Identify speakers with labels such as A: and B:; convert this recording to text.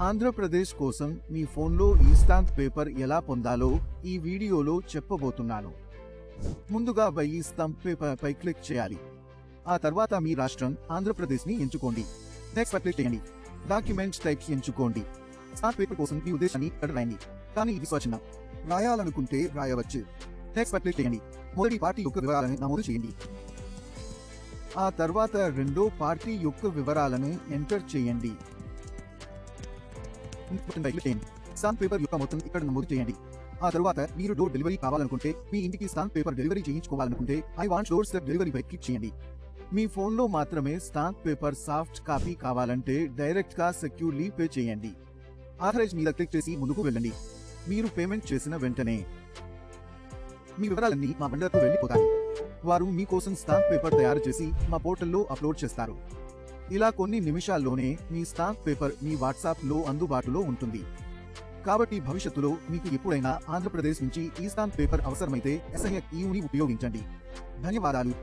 A: ఆంధ్రప్రదేశ్ కోసం మీ ఫోన్లో ఈ స్టాంప్ పేపర్ ఎలా పొందాలో ఈ వీడియోలో చెప్పబోతున్నాను. ముందుగా ఈ స్టాంప్ పేపర్ పై క్లిక్ చేయాలి. ఆ తర్వాత మీ రాష్ట్రం ఆంధ్రప్రదేశ్ని ఎంచుకోండి. నెక్స్ట్ పై క్లిక్ చేయండి. డాక్యుమెంట్స్ టైప్స్ ఎంచుకోండి. స్టాంప్ పేపర్ కోసం మీ ఉద్దేశాన్ని ఇక్కడ రాయండి, కానీ ఇది స్వచ్ఛన. రాయాలనుకుంటే రాయవచ్చు. నెక్స్ట్ పై క్లిక్ చేయండి. మొదటి పార్టీ యొక్క వివరాలను నమోదు చేయండి. ఆ తర్వాత రెండో పార్టీ యొక్క వివరాలను ఎంటర్ చేయండి. స్టాంప్ పేపర్ యొక్క మొత్తం ఇక్కడ నమోదు చేయండి. ఆ తర్వాత మీరు డోర్ డెలివరీ కావాలనుకుంటే, మీ ఇంటికి స్టాంప్ పేపర్ డెలివరీ చేయించుకోవాలనుకుంటే I want doorstep delivery పై క్లిక్ చేయండి. మీ ఫోన్లో మాత్రమే స్టాంప్ పేపర్ సాఫ్ట్ కాపీ కావాలంటే డైరెక్ట్గా సెక్యూర్లీ పే చేయండి. ఆథరైజ్ మీద క్లిక్ చేసి ముందుకు వెళ్ళండి. మీరు పేమెంట్ చేసిన వెంటనే మీ వివరాలన్నీ మా వెండర్కు వెళ్ళిపోతాయి. వారు మీకోసం స్టాంప్ పేపర్ తయారు చేసి మా పోర్టల్లో అప్లోడ్ చేస్తారు. ఇలా కొన్ని నిమిషాల్లోనే మీ స్టాంప్ పేపర్ మీ వాట్సాప్లో అందుబాటులో ఉంటుంది. కాబట్టి భవిష్యత్తులో మీకు ఎప్పుడైనా ఆంధ్రప్రదేశ్ నుంచి ఈ స్టాంప్ పేపర్ అవసరమైతే SIHEC EUని ఉపయోగించండి. ధన్యవాదాలు.